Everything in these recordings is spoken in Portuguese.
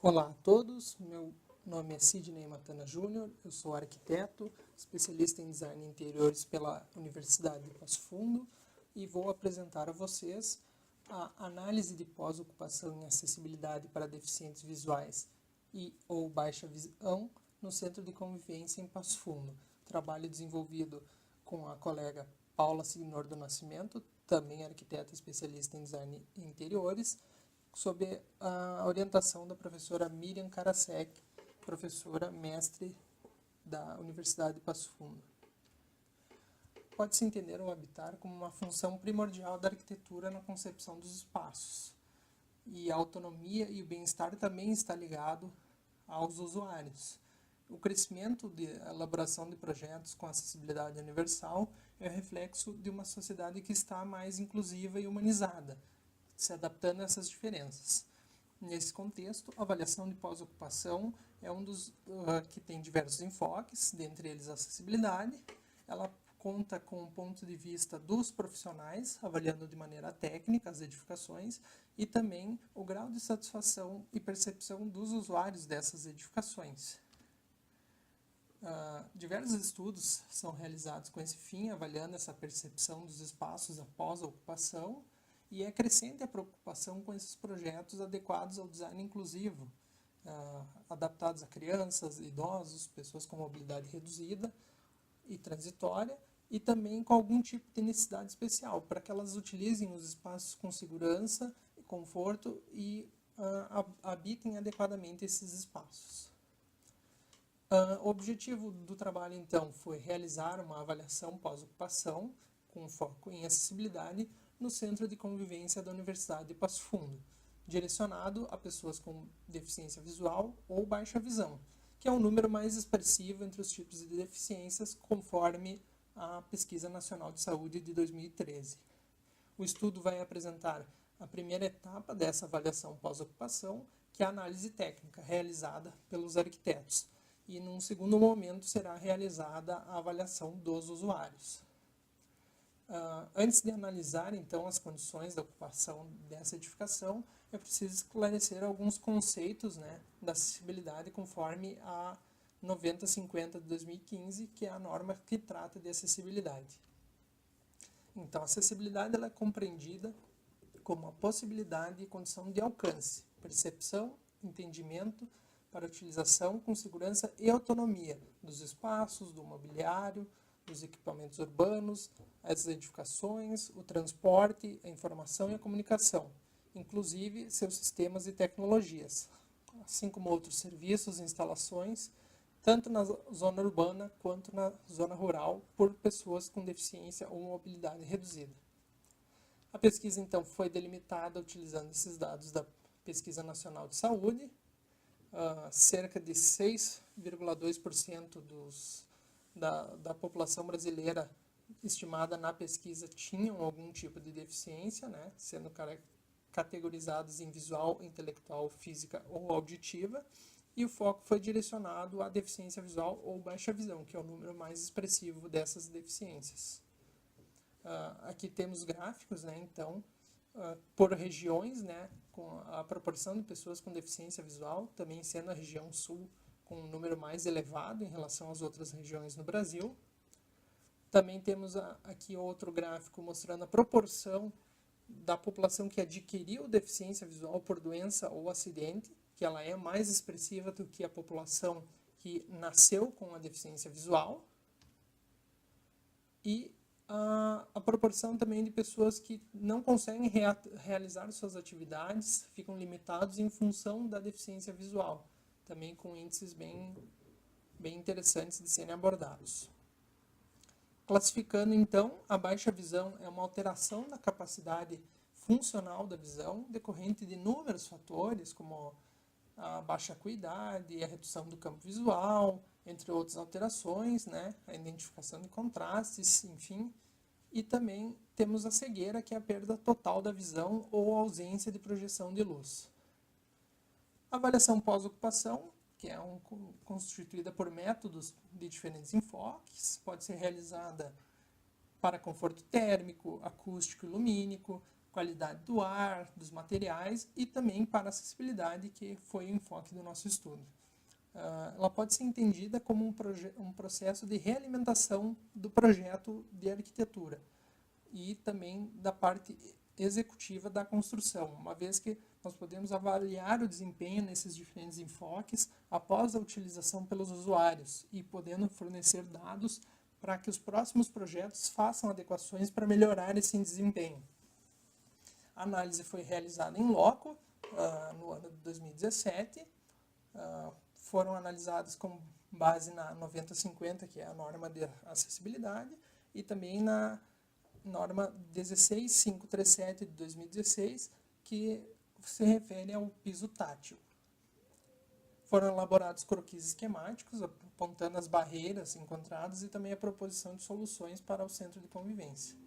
Olá a todos, meu nome é Sidney Matana Júnior, eu sou arquiteto, especialista em design de interiores pela Universidade de Passo Fundo e vou apresentar a vocês a análise de pós-ocupação em acessibilidade para deficientes visuais e ou baixa visão no Centro de Convivência em Passo Fundo. Trabalho desenvolvido com a colega Paula Signor do Nascimento, também arquiteta especialista em design de interiores, sob a orientação da professora Miriam Karasek, professora mestre da Universidade de Passo Fundo. Pode-se entender o habitar como uma função primordial da arquitetura na concepção dos espaços. E a autonomia e o bem-estar também está ligado aos usuários. O crescimento de elaboração de projetos com acessibilidade universal é reflexo de uma sociedade que está mais inclusiva e humanizada, se adaptando a essas diferenças. Nesse contexto, a avaliação de pós-ocupação é um dos que tem diversos enfoques, dentre eles a acessibilidade. Ela conta com o ponto de vista dos profissionais, avaliando de maneira técnica as edificações, e também o grau de satisfação e percepção dos usuários dessas edificações. Diversos estudos são realizados com esse fim, avaliando essa percepção dos espaços após a ocupação, e é crescente a preocupação com esses projetos adequados ao design inclusivo, adaptados a crianças, idosos, pessoas com mobilidade reduzida e transitória, e também com algum tipo de necessidade especial, para que elas utilizem os espaços com segurança, conforto e habitem adequadamente esses espaços. O objetivo do trabalho, então, foi realizar uma avaliação pós-ocupação, com foco em acessibilidade, no Centro de Convivência da Universidade de Passo Fundo, direcionado a pessoas com deficiência visual ou baixa visão, que é o número mais expressivo entre os tipos de deficiências, conforme a Pesquisa Nacional de Saúde de 2013. O estudo vai apresentar a primeira etapa dessa avaliação pós-ocupação, que é a análise técnica, realizada pelos arquitetos, e num segundo momento será realizada a avaliação dos usuários. Antes de analisar, então, as condições da ocupação dessa edificação, é preciso esclarecer alguns conceitos, né, da acessibilidade conforme a 9050 de 2015, que é a norma que trata de acessibilidade. Então, a acessibilidade ela é compreendida como a possibilidade e condição de alcance, percepção, entendimento para utilização com segurança e autonomia dos espaços, do mobiliário, dos equipamentos urbanos, as edificações, o transporte, a informação e a comunicação, inclusive seus sistemas e tecnologias, assim como outros serviços e instalações, tanto na zona urbana quanto na zona rural, por pessoas com deficiência ou mobilidade reduzida. A pesquisa, então, foi delimitada utilizando esses dados da Pesquisa Nacional de Saúde. Cerca de 6,2% da população brasileira estimada na pesquisa tinham algum tipo de deficiência, né, sendo categorizados em visual, intelectual, física ou auditiva, e o foco foi direcionado à deficiência visual ou baixa visão, que é o número mais expressivo dessas deficiências. Aqui temos gráficos, né, então, por regiões, né, com a proporção de pessoas com deficiência visual, também sendo a região sul com um número mais elevado em relação às outras regiões no Brasil. Também temos aqui outro gráfico mostrando a proporção da população que adquiriu deficiência visual por doença ou acidente, que ela é mais expressiva do que a população que nasceu com a deficiência visual. E a proporção também de pessoas que não conseguem realizar suas atividades, ficam limitados em função da deficiência visual, também com índices bem interessantes de serem abordados. Classificando, então, a baixa visão é uma alteração da capacidade funcional da visão, decorrente de inúmeros fatores, como a baixa acuidade, a redução do campo visual, entre outras alterações, né? A identificação de contrastes, enfim. E também temos a cegueira, que é a perda total da visão ou ausência de projeção de luz. A avaliação pós-ocupação, que é constituída por métodos de diferentes enfoques, pode ser realizada para conforto térmico, acústico e lumínico, qualidade do ar, dos materiais e também para a acessibilidade, que foi o enfoque do nosso estudo. Ela pode ser entendida como um processo de realimentação do projeto de arquitetura e também da parte executiva da construção, uma vez que nós podemos avaliar o desempenho nesses diferentes enfoques após a utilização pelos usuários e podendo fornecer dados para que os próximos projetos façam adequações para melhorar esse desempenho. A análise foi realizada em loco no ano de 2017. Foram analisadas com base na 9050, que é a norma de acessibilidade, e também na norma 16537 de 2016, que se refere ao piso tátil. Foram elaborados croquis esquemáticos, apontando as barreiras encontradas e também a proposição de soluções para o centro de convivência.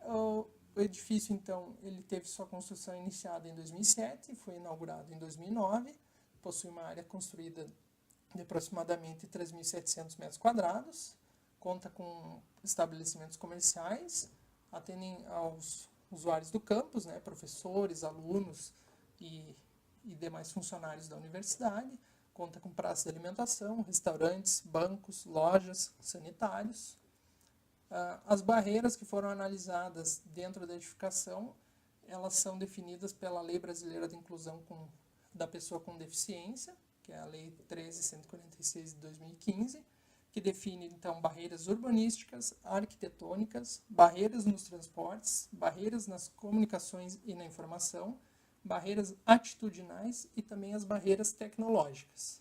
O edifício, então, ele teve sua construção iniciada em 2007, foi inaugurado em 2009, possui uma área construída de aproximadamente 3.700 metros quadrados, conta com estabelecimentos comerciais, atendem aos usuários do campus, né, professores, alunos e demais funcionários da universidade, conta com praças de alimentação, restaurantes, bancos, lojas, sanitários. As barreiras que foram analisadas dentro da edificação, elas são definidas pela Lei Brasileira de Inclusão da Pessoa com Deficiência, que é a Lei 13.146 de 2015, que define, então, barreiras urbanísticas, arquitetônicas, barreiras nos transportes, barreiras nas comunicações e na informação, barreiras atitudinais e também as barreiras tecnológicas.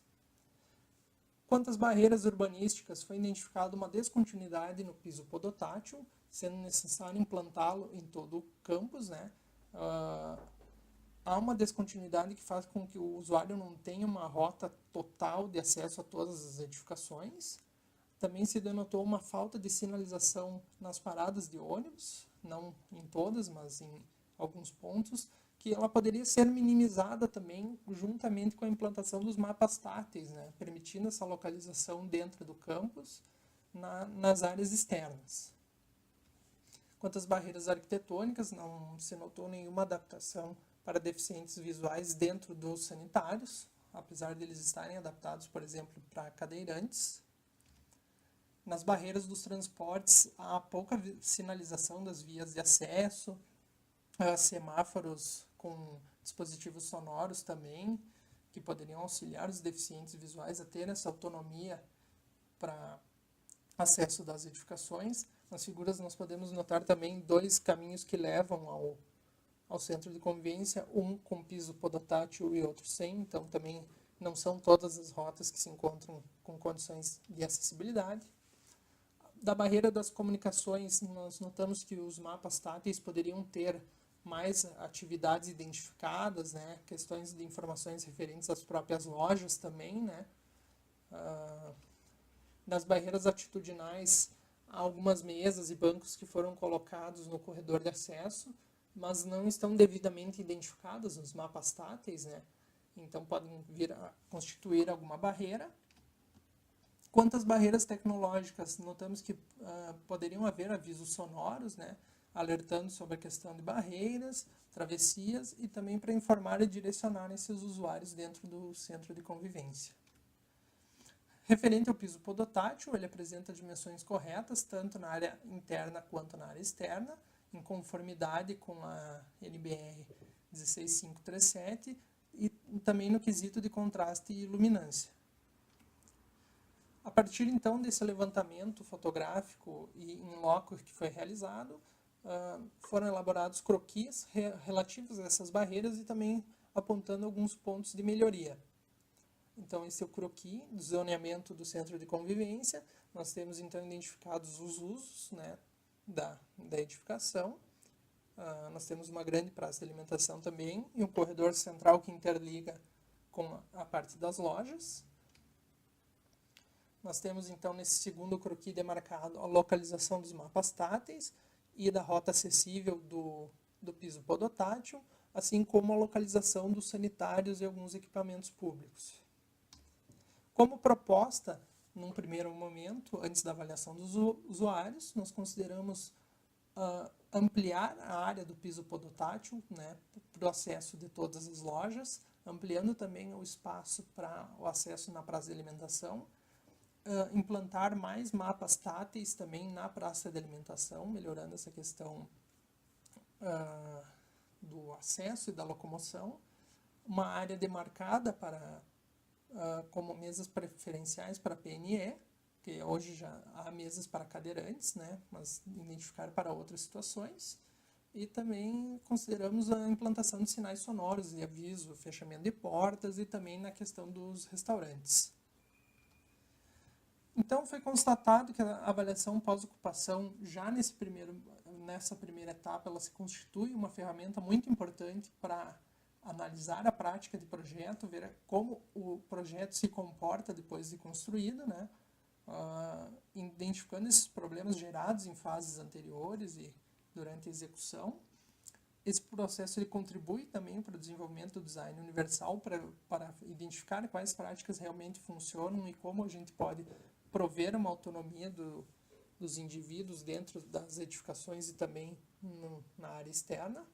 Quanto às barreiras urbanísticas, foi identificada uma descontinuidade no piso podotátil, sendo necessário implantá-lo em todo o campus, né? Há uma descontinuidade que faz com que o usuário não tenha uma rota total de acesso a todas as edificações. Também se denotou uma falta de sinalização nas paradas de ônibus, não em todas, mas em alguns pontos, que ela poderia ser minimizada também juntamente com a implantação dos mapas táteis, né, permitindo essa localização dentro do campus nas áreas externas. Quanto às barreiras arquitetônicas, não se notou nenhuma adaptação para deficientes visuais dentro dos sanitários, apesar de eles estarem adaptados, por exemplo, para cadeirantes. Nas barreiras dos transportes, há pouca sinalização das vias de acesso, semáforos com dispositivos sonoros também, que poderiam auxiliar os deficientes visuais a ter essa autonomia para acesso das edificações. Nas figuras nós podemos notar também dois caminhos que levam ao centro de convivência, um com piso podotátil e outro sem, então também não são todas as rotas que se encontram com condições de acessibilidade. Da barreira das comunicações, nós notamos que os mapas táteis poderiam ter mais atividades identificadas, né? Questões de informações referentes às próprias lojas também, né? Das barreiras atitudinais, há algumas mesas e bancos que foram colocados no corredor de acesso, mas não estão devidamente identificadas nos mapas táteis, né? Então podem vir a constituir alguma barreira. Quanto às barreiras tecnológicas, notamos que poderiam haver avisos sonoros, né, alertando sobre a questão de barreiras, travessias e também para informar e direcionar esses usuários dentro do centro de convivência. Referente ao piso podotátil, ele apresenta dimensões corretas, tanto na área interna quanto na área externa, em conformidade com a NBR 16537 e também no quesito de contraste e iluminância. A partir, então, desse levantamento fotográfico e in loco que foi realizado, foram elaborados croquis relativos a essas barreiras e também apontando alguns pontos de melhoria. Então, esse é o croquis do zoneamento do centro de convivência. Nós temos, então, identificados os usos, né, da edificação. Nós temos uma grande praça de alimentação também e um corredor central que interliga com a parte das lojas. Nós temos, então, nesse segundo croquis demarcado a localização dos mapas táteis e da rota acessível do piso podotátil, assim como a localização dos sanitários e alguns equipamentos públicos. Como proposta, num primeiro momento, antes da avaliação dos usuários, nós consideramos ampliar a área do piso podotátil, né, para o acesso de todas as lojas, ampliando também o espaço para o acesso na praça de alimentação, implantar mais mapas táteis também na praça de alimentação, melhorando essa questão do acesso e da locomoção, uma área demarcada para, como mesas preferenciais para PNE, que hoje já há mesas para cadeirantes, né, mas identificar para outras situações. E também consideramos a implantação de sinais sonoros de aviso, fechamento de portas e também na questão dos restaurantes. Então, foi constatado que a avaliação pós-ocupação, já nessa primeira etapa, ela se constitui uma ferramenta muito importante para analisar a prática de projeto, ver como o projeto se comporta depois de construído, né? Identificando esses problemas gerados em fases anteriores e durante a execução. Esse processo ele contribui também para o desenvolvimento do design universal, para identificar quais práticas realmente funcionam e como a gente pode prover uma autonomia dos indivíduos dentro das edificações e também na área externa.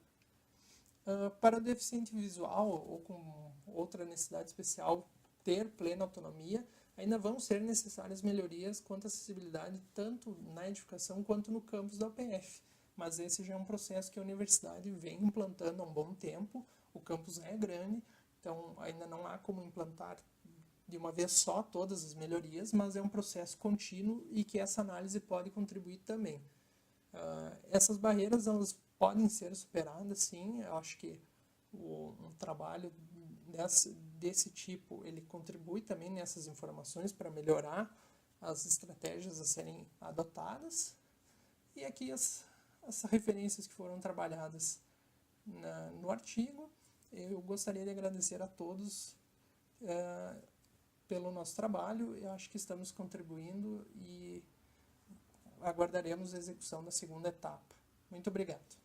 Para o deficiente visual ou com outra necessidade especial ter plena autonomia, ainda vão ser necessárias melhorias quanto à acessibilidade, tanto na edificação quanto no campus da UPF. Mas esse já é um processo que a universidade vem implantando há um bom tempo. O campus é grande, então ainda não há como implantar de uma vez só todas as melhorias, mas é um processo contínuo e que essa análise pode contribuir também. Essas barreiras elas podem ser superadas, sim. Eu acho que um trabalho desse tipo ele contribui também nessas informações para melhorar as estratégias a serem adotadas. E aqui as referências que foram trabalhadas no artigo. Eu gostaria de agradecer a todos pelo nosso trabalho. Eu acho que estamos contribuindo e aguardaremos a execução da segunda etapa. Muito obrigado.